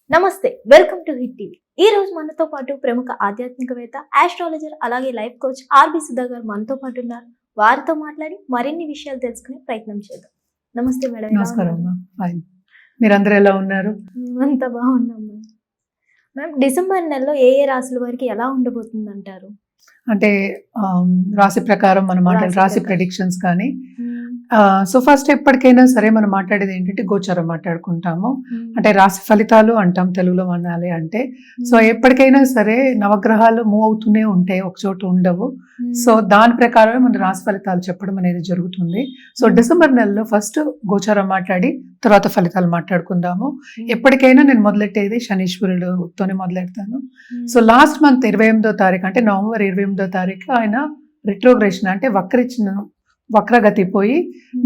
నమస్తే, welcome to hit TV. ఈ రోజు మనతో పాటు ప్రముఖ ఆధ్యాత్మికవేత్త, ఆస్ట్రాలజర్, అలాగే లైఫ్ కోచ్ ఆర్బి సుధా గారు మనతో పాటు ఉన్నారు. వారితో మాట్లాడి మరిన్ని విషయాలు తెలుసుకునే ప్రయత్నం చేద్దాం. నమస్తే మేడం. నమస్కారం అమ్మా. ఫైన్. మీరందరూ ఎలా ఉన్నారు? మేమంతా బాగున్నాం మ్యామ్. మ్యామ్, డిసెంబర్ నెలలో ఏ ఏ రాశుల వారికి ఎలా ఉండబోతుంది అంటారు? అంటే రాశి ప్రకారం మనం రాశి ప్రెడిక్షన్స్ కానీ సో ఫస్ట్ ఎప్పటికైనా సరే మనం మాట్లాడేది ఏంటంటే గోచారం మాట్లాడుకుంటాము. అంటే రాశి ఫలితాలు అంటాం తెలుగులో అనాలి అంటే. సో ఎప్పటికైనా సరే నవగ్రహాలు మూవ్ అవుతూనే ఉంటాయి, ఒక చోట ఉండవు. సో దాని ప్రకారమే మన రాశి ఫలితాలు చెప్పడం అనేది జరుగుతుంది. సో డిసెంబర్ నెలలో ఫస్ట్ గోచారం మాట్లాడి తర్వాత ఫలితాలు మాట్లాడుకుందాము. ఎప్పటికైనా నేను మొదలెట్టేది శనీశ్వరుడుతోనే మొదలెడతాను. సో లాస్ట్ మంత్ 28వ తారీఖు అంటే నవంబర్ 28వ తారీఖు ఆయన రిట్రోగ్రేషన్ అంటే వక్రగతి పోయి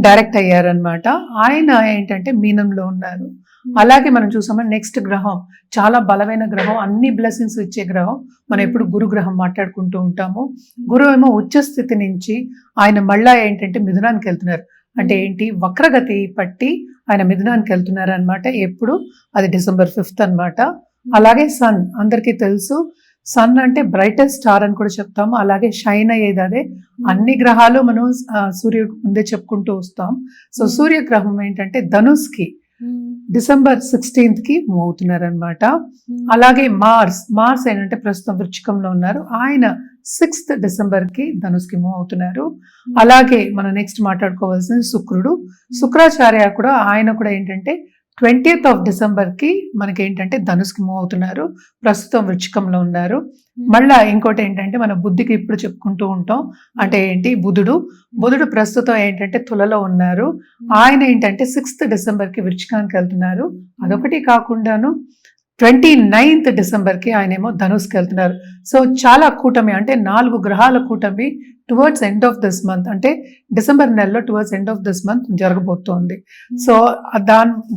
డైరెక్ట్ అయ్యారనమాట. ఆయన ఏంటంటే మీనంలో ఉన్నారు. అలాగే మనం చూసామని నెక్స్ట్ గ్రహం చాలా బలమైన గ్రహం, అన్ని బ్లెస్సింగ్స్ ఇచ్చే గ్రహం మనం ఎప్పుడు గురు గ్రహం మాట్లాడుకుంటూ ఉంటాము. గురువు ఏమో ఉచ్చ స్థితి నుంచి ఆయన మళ్ళా ఏంటంటే మిథునానికి వెళ్తున్నారు. అంటే ఏంటి, వక్రగతి పట్టి ఆయన మిథునానికి వెళ్తున్నారు అనమాట. ఎప్పుడు అది December 5th అనమాట. అలాగే సన్ అందరికీ తెలుసు, సన్ అంటే బ్రైటెస్ట్ స్టార్ అని కూడా చెప్తాము. అలాగే షైన్ అయ్యేది అదే. అన్ని గ్రహాలు మనం సూర్యుడు ముందే చెప్పుకుంటూ వస్తాం. సో సూర్యగ్రహం ఏంటంటే ధనుస్కి December 16th కి మూవ్ అవుతున్నారు అనమాట. అలాగే మార్స్ ఏంటంటే ప్రస్తుతం వృశ్చికంలో ఉన్నారు. ఆయన 6th December కి ధనుస్కి మూవ్ అవుతున్నారు. అలాగే మనం నెక్స్ట్ మాట్లాడుకోవాల్సింది శుక్రాచార్య కూడా, ఆయన కూడా ఏంటంటే 20th of December కి మనకేంటంటే ధనుస్కి మూవ్ అవుతున్నారు. ప్రస్తుతం వృశ్చికంలో ఉన్నారు. మళ్ళా ఇంకోటి ఏంటంటే మన బుద్ధికి ఇప్పుడు చెప్పుకుంటూ ఉంటాం అంటే ఏంటి, బుధుడు ప్రస్తుతం ఏంటంటే తులలో ఉన్నారు. ఆయన ఏంటంటే 6th December కి వృశ్చికానికి వెళ్తున్నారు. అదొకటి కాకుండాను 29th December కి ఆయన ఏమో ధనుస్కి వెళ్తున్నారు. సో చాలా కూటమి అంటే 4 గ్రహాల కూటమి towards end of this month అంటే డిసెంబర్ నెలలో towards end of this month జరగబోతోంది. సో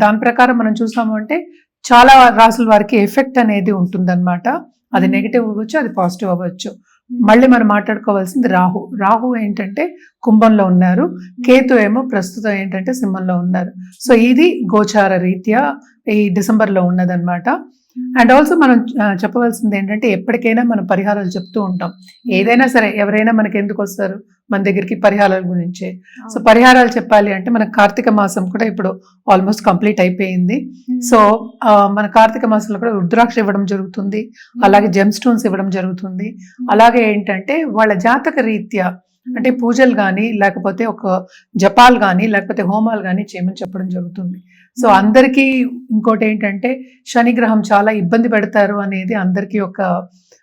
దాని ప్రకారం మనం చూసాము అంటే చాలా రాసుల వారికి ఎఫెక్ట్ అనేది ఉంటుందన్నమాట. అది నెగిటివ్ అవ్వచ్చు, అది పాజిటివ్ అవ్వచ్చు. మళ్ళీ మనం మాట్లాడుకోవాల్సింది రాహు ఏంటంటే కుంభంలో ఉన్నారు. కేతు ఏమో ప్రస్తుతం ఏంటంటే సింహంలో ఉన్నారు. సో ఇది గోచార రీత్యా ఈ డిసెంబర్లో ఉన్నదన్నమాట. అండ్ ఆల్సో మనం చెప్పవలసింది ఏంటంటే ఎప్పటికైనా మనం పరిహారాలు చెప్తూ ఉంటాం. ఏదైనా సరే ఎవరైనా మనకి ఎందుకు వస్తారు మన దగ్గరికి, పరిహారాల గురించే. సో పరిహారాలు చెప్పాలి అంటే మన కార్తీక మాసం కూడా ఇప్పుడు ఆల్మోస్ట్ కంప్లీట్ అయిపోయింది. సో మన కార్తీక మాసంలో కూడా రుద్రాక్ష ఇవ్వడం జరుగుతుంది, అలాగే జెమ్ స్టోన్స్ ఇవ్వడం జరుగుతుంది. అలాగే ఏంటంటే వాళ్ళ జాతక రీత్యా అంటే పూజలు కానీ లేకపోతే ఒక జపాలు కానీ లేకపోతే హోమాలు కానీ చేయమని చెప్పడం జరుగుతుంది. సో అందరికీ ఇంకోటి ఏంటంటే శనిగ్రహం చాలా ఇబ్బంది పెడతారు అనేది అందరికీ ఒక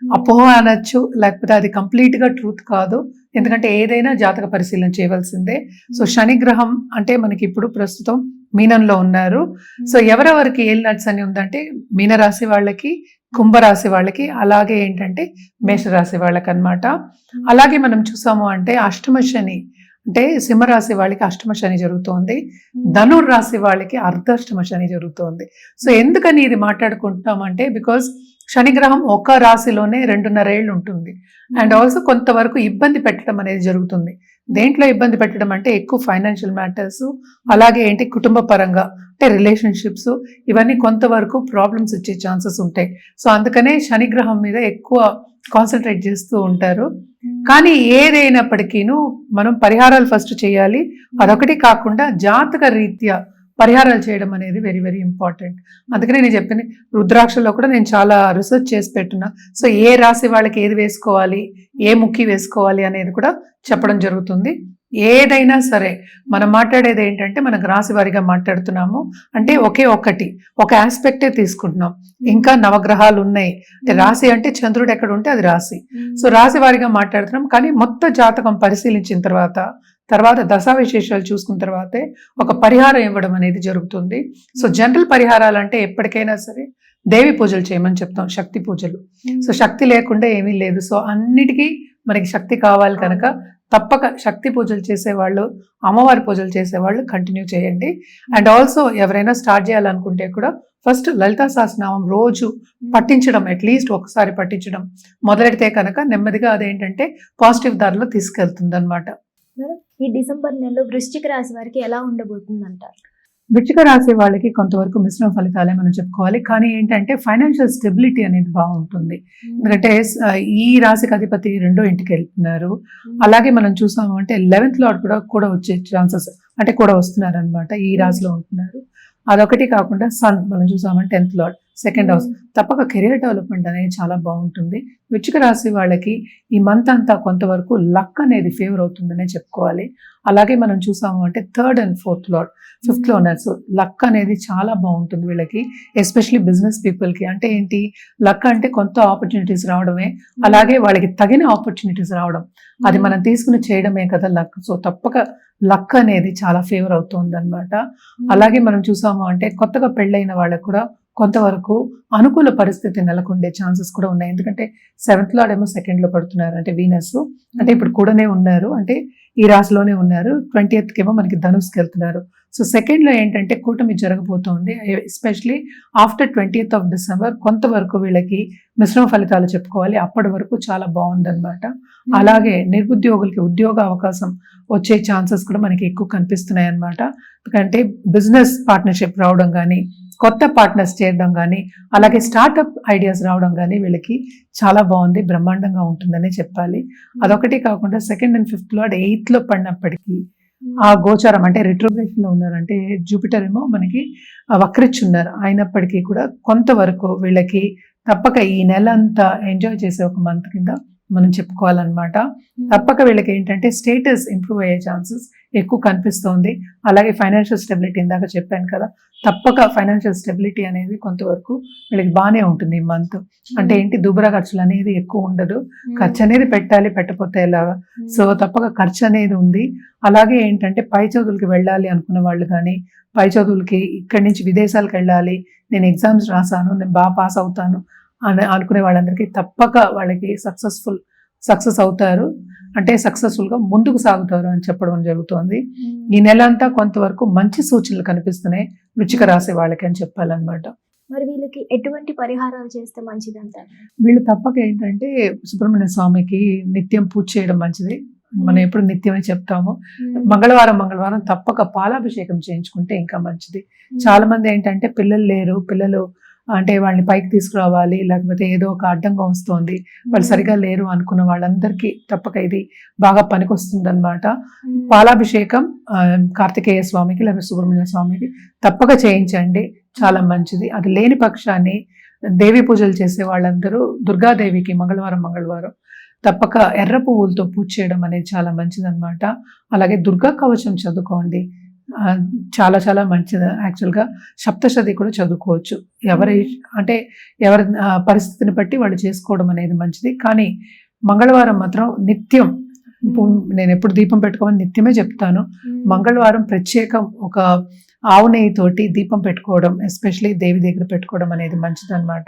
అపోహ అనొచ్చు, లేకపోతే అది కంప్లీట్గా ట్రూత్ కాదు. ఎందుకంటే ఏదైనా జాతక పరిశీలన చేయవలసిందే. సో శనిగ్రహం అంటే మనకి ఇప్పుడు ప్రస్తుతం మీనంలో ఉన్నారు. సో ఎవరెవరికి ఏలినట్స్ అని ఉందంటే మీనరాశి వాళ్ళకి, కుంభరాశి వాళ్ళకి, అలాగే ఏంటంటే మేషరాశి వాళ్ళకి అన్నమాట. అలాగే మనం చూసాము అంటే అష్టమ శని అంటే సింహరాశి వాళ్ళకి అష్టమ శని జరుగుతోంది, ధనుర్రాశి వాళ్ళకి అర్ధాష్టమ శని జరుగుతోంది. సో ఎందుకని ఇది మాట్లాడుకుంటున్నామంటే బికాజ్ శనిగ్రహం ఒక రాశిలోనే 2.5 ఏళ్ళు ఉంటుంది. అండ్ ఆల్సో కొంతవరకు ఇబ్బంది పెట్టడం అనేది జరుగుతుంది. దేంట్లో ఇబ్బంది పెట్టడం అంటే ఎక్కువ ఫైనాన్షియల్ మ్యాటర్స్, అలాగే ఏంటి కుటుంబ పరంగా అంటే రిలేషన్షిప్స్, ఇవన్నీ కొంతవరకు ప్రాబ్లమ్స్ వచ్చే ఛాన్సెస్ ఉంటాయి. సో అందుకనే శనిగ్రహం మీద ఎక్కువ కాన్సన్ట్రేట్ చేస్తూ ఉంటారు. కానీ ఏదైనప్పటికీను మనం పరిహారాలు ఫస్ట్ చేయాలి. అదొకటి కాకుండా జాతక రీత్యా పరిహారాలు చేయడం అనేది వెరీ వెరీ ఇంపార్టెంట్. అందుకనే నేను చెప్పింది, రుద్రాక్షలో కూడా నేను చాలా రీసెర్చ్ చేసి పెట్టున్నా. సో ఏ రాశి వాళ్ళకి ఏది వేసుకోవాలి, ఏ ముక్కి వేసుకోవాలి అనేది కూడా చెప్పడం జరుగుతుంది. ఏదైనా సరే మనం మాట్లాడేది ఏంటంటే మనకు రాశి వారిగా మాట్లాడుతున్నాము అంటే ఒక ఆస్పెక్టే తీసుకుంటున్నాం. ఇంకా నవగ్రహాలు ఉన్నాయి అంటే రాశి అంటే చంద్రుడు ఎక్కడ ఉంటే అది రాశి. సో రాశి వారిగా మాట్లాడుతున్నాం. కానీ మొత్తం జాతకం పరిశీలించిన తర్వాత దశా విశేషాలు చూసుకున్న తర్వాతే ఒక పరిహారం ఇవ్వడం అనేది జరుగుతుంది. సో జనరల్ పరిహారాలు అంటే ఎప్పటికైనా సరే దేవి పూజలు చేయమని చెప్తాం, శక్తి పూజలు. సో శక్తి లేకుండా ఏమీ లేదు. సో అన్నిటికీ మనకి శక్తి కావాలి కనుక తప్పక శక్తి పూజలు చేసేవాళ్ళు, అమ్మవారి పూజలు చేసేవాళ్ళు కంటిన్యూ చేయండి. అండ్ ఆల్సో ఎవరైనా స్టార్ట్ చేయాలనుకుంటే కూడా ఫస్ట్ లలితా సహస్రనామం రోజు పఠించడం, అట్లీస్ట్ ఒకసారి పఠించడం మొదలెడితే కనుక నెమ్మదిగా అదేంటంటే పాజిటివ్ దారిలో తీసుకెళ్తుంది అనమాట. ఈ డిసెంబర్ నెలలో వృశ్చిక రాశి వారికి ఎలా ఉండబోతుంది అంటారు? వృశ్చిక రాశి వాళ్ళకి కొంతవరకు మిశ్రమ ఫలితాలే మనం చెప్పుకోవాలి. కానీ ఏంటంటే ఫైనాన్షియల్ స్టెబిలిటీ అనేది బాగుంటుంది. ఎందుకంటే ఈ రాశికి అధిపతి 2వ ఇంటికి వెళ్తున్నారు. అలాగే మనం చూసాము అంటే 11th లార్డ్ కూడా వచ్చే ఛాన్సెస్ అంటే కూడా వస్తున్నారు అనమాట. ఈ రాశిలో ఉంటున్నారు. అదొకటి కాకుండా సన్ మనం చూసామంటే 10th లార్డ్ సెకండ్ హౌస్. తప్పక కెరియర్ డెవలప్మెంట్ అనేది చాలా బాగుంటుంది. వృశ్చిక రాశి వాళ్ళకి ఈ మంత్ అంతా కొంతవరకు లక్ అనేది ఫేవర్ అవుతుందనే చెప్పుకోవాలి. అలాగే మనం చూసాము అంటే 3rd and 4th lord 5th లో ఉన్నారు. సో లక్ అనేది చాలా బాగుంటుంది వీళ్ళకి, ఎస్పెషలీ బిజినెస్ పీపుల్కి. అంటే ఏంటి, లక్ అంటే కొంత ఆపర్చునిటీస్ రావడమే, అలాగే వాళ్ళకి తగిన ఆపర్చునిటీస్ రావడం, అది మనం తీసుకుని చేయడమే కదా లక్. సో తప్పక లక్ అనేది చాలా ఫేవర్ అవుతుంది అనమాట. అలాగే మనం చూసాము అంటే కొత్తగా పెళ్ళైన వాళ్ళకు కూడా కొంతవరకు అనుకూల పరిస్థితి నెలకొండే ఛాన్సెస్ కూడా ఉన్నాయి. ఎందుకంటే 7th లార్డ్ ఏమో 2nd లో పడుతున్నారు, అంటే వీనస్. అంటే ఇప్పుడు కూడానే ఉన్నారు, అంటే ఈ రాశిలోనే ఉన్నారు. 20th కేమో మనకి ధనుస్కి వెళ్తున్నారు. సో 2nd లో ఏంటంటే కూటమి జరగబోతోంది. Especially after 20th of December కొంతవరకు వీళ్ళకి మిశ్రమ ఫలితాలు చెప్పుకోవాలి. అప్పటి వరకు చాలా బాగుందన్నమాట. అలాగే నిరుద్యోగులకి ఉద్యోగ అవకాశం వచ్చే ఛాన్సెస్ కూడా మనకి ఎక్కువ కనిపిస్తున్నాయి అన్నమాట. ఎందుకంటే బిజినెస్ పార్ట్నర్షిప్ రావడం కానీ, కొత్త పార్ట్నర్స్ చేరడం కానీ, అలాగే స్టార్ట్అప్ ఐడియాస్ రావడం కానీ వీళ్ళకి చాలా బాగుంది, బ్రహ్మాండంగా ఉంటుందనే చెప్పాలి. అదొకటి కాకుండా 2nd and 5th lord 8th లో పడినప్పటికీ ఆ గోచారం అంటే రిట్రోగ్రేషన్ లో ఉన్నారు. అంటే జూపిటర్ ఏమో మనకి వక్రిచ్చున్నారు. అయినప్పటికీ కూడా కొంతవరకు వీళ్ళకి తప్పక ఈ నెల అంతా ఎంజాయ్ చేసే ఒక మంత్ కింద మనం చెప్పుకోవాలన్నమాట. తప్పక వీళ్ళకి ఏంటంటే స్టేటస్ ఇంప్రూవ్ అయ్యే ఛాన్సెస్ ఎక్కువ కనిపిస్తోంది. అలాగే ఫైనాన్షియల్ స్టెబిలిటీ ఇందాక చెప్పాను కదా, తప్పక ఫైనాన్షియల్ స్టెబిలిటీ అనేది కొంతవరకు వీళ్ళకి బాగానే ఉంటుంది ఈ మంత్. అంటే ఏంటి, దుబారా ఖర్చులు అనేది ఎక్కువ ఉండదు. ఖర్చు అనేది పెట్టాలి, పెట్టకపోతే ఎలాగా. సో తప్పక ఖర్చు అనేది ఉంది. అలాగే ఏంటంటే పై చదువులకి వెళ్ళాలి అనుకున్న వాళ్ళు కానీ, పై చదువులకి ఇక్కడి నుంచి విదేశాలకు వెళ్ళాలి, నేను ఎగ్జామ్స్ రాసాను, నేను బాగా పాస్ అవుతాను అని అనుకునే వాళ్ళందరికీ తప్పక వాళ్ళకి సక్సెస్ అవుతారు. అంటే సక్సెస్ఫుల్గా ముందుకు సాగుతారు అని చెప్పడం జరుగుతోంది. ఈ నెల అంతా కొంతవరకు మంచి సూచనలు కనిపిస్తున్నాయి వృశ్చిక రాశి వాళ్ళకి అని చెప్పాలన్నమాట. మరి వీళ్ళకి ఎటువంటి పరిహారాలు చేస్తే మంచిది అంటారు? వీళ్ళు తప్పక ఏంటంటే సుబ్రహ్మణ్య స్వామికి నిత్యం పూజ చేయడం మంచిది. మనం ఎప్పుడు నిత్యమే చెప్తాము. మంగళవారం తప్పక పాలాభిషేకం చేయించుకుంటే ఇంకా మంచిది. చాలా మంది ఏంటంటే పిల్లలు లేరు, పిల్లలు అంటే వాళ్ళని పైకి తీసుకురావాలి, లేకపోతే ఏదో ఒక అడ్డంగా వస్తుంది, వాళ్ళు సరిగా లేరు అనుకున్న వాళ్ళందరికీ తప్పక ఇది బాగా పనికొస్తుంది అనమాట. పాలాభిషేకం కార్తికేయ స్వామికి లేకపోతే సుబ్రహ్మణ్య స్వామికి తప్పక చేయించండి, చాలా మంచిది. అది లేని పక్షాన్ని దేవి పూజలు చేసే వాళ్ళందరూ దుర్గాదేవికి మంగళవారం తప్పక ఎర్ర పువ్వులతో పూజ చేయడం అనేది చాలా మంచిది అనమాట. అలాగే దుర్గా కవచం చదువుకోండి, చాలా చాలా మంచిది. యాక్చువల్గా సప్తశతి కూడా చదువుకోవచ్చు. ఎవరి పరిస్థితిని బట్టి వాళ్ళు చేసుకోవడం అనేది మంచిది. కానీ మంగళవారం మాత్రం నిత్యం, నేను ఎప్పుడు దీపం పెట్టుకోమని నిత్యమే చెప్తాను. మంగళవారం ప్రత్యేకం ఒక ఆవు నెయ్యితోటి దీపం పెట్టుకోవడం, ఎస్పెషలీ దేవి దగ్గర పెట్టుకోవడం అనేది మంచిది అనమాట.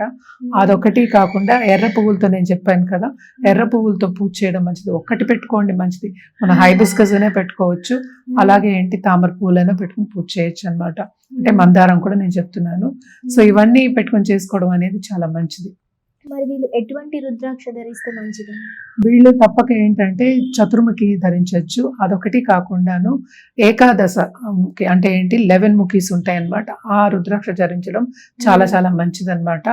అదొకటి కాకుండా ఎర్ర పువ్వులతో, నేను చెప్పాను కదా, ఎర్ర పువ్వులతో పూజ చేయడం మంచిది. ఒక్కటి పెట్టుకోండి మంచిది. మన హైబిస్కస్ అనే పెట్టుకోవచ్చు, అలాగే తామర పువ్వులైనా పెట్టుకుని పూజ చేయొచ్చు అనమాట. అంటే మందారం కూడా నేను చెప్తున్నాను. సో ఇవన్నీ పెట్టుకొని చేసుకోవడం అనేది చాలా మంచిది. మరి వీళ్ళు ఎటువంటి రుద్రాక్ష ధరిస్తే మంచిది? వీళ్ళు తప్పక ఏంటంటే చతుర్ముఖి ధరించవచ్చు. అదొకటి కాకుండాను ఏకాదశ అంటే 11 ముఖీస్ ఉంటాయి అన్నమాట. ఆ రుద్రాక్ష ధరించడం చాలా చాలా మంచిది అనమాట.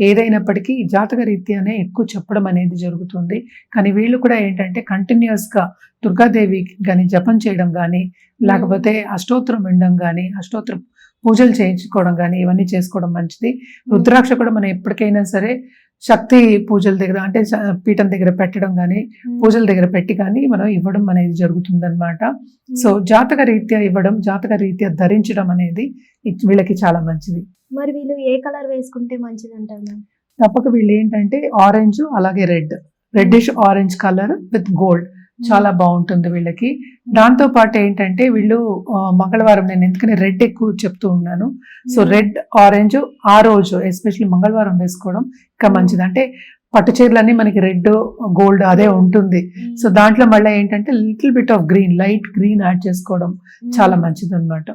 ఏదైనప్పటికీ జాతక రీత్యానే ఎక్కువ చెప్పడం అనేది జరుగుతుంది. కానీ వీళ్ళు కూడా ఏంటంటే కంటిన్యూస్గా దుర్గాదేవి కానీ జపం చేయడం కానీ, లేకపోతే అష్టోత్తరం వినడం కానీ, అష్టోత్తర పూజలు చేయించుకోవడం కానీ, ఇవన్నీ చేసుకోవడం మంచిది. రుద్రాక్ష కూడా మనం ఎప్పటికైనా సరే శక్తి పూజల దగ్గర అంటే పీఠం దగ్గర పెట్టడం కానీ, పూజల దగ్గర పెట్టి కానీ మనం ఇవ్వడం అనేది జరుగుతుందన్నమాట. సో జాతక రీత్యా ఇవ్వడం, జాతక రీత్యా ధరించడం అనేది వీళ్ళకి చాలా మంచిది. మరి వీళ్ళు ఏ కలర్ వేసుకుంటే మంచిది అంటారు? తప్పక వీళ్ళు ఏంటంటే ఆరెంజ్, అలాగే reddish orange colour with gold చాలా బాగుంటుంది వీళ్ళకి. దాంతో పాటు ఏంటంటే వీళ్ళు మంగళవారం, నేను ఎందుకని రెడ్ ఎక్కువ చెప్తూ ఉన్నాను. సో రెడ్, ఆరెంజ్ ఆ రోజు ఎస్పెషల్లీ మంగళవారం వేసుకోవడం ఇంకా మంచిది. అంటే పట్టు చీరలన్నీ మనకి రెడ్, గోల్డ్ అదే ఉంటుంది. సో దాంట్లో మళ్ళీ ఏంటంటే little bit of green, light green add చేసుకోవడం చాలా మంచిది అనమాట.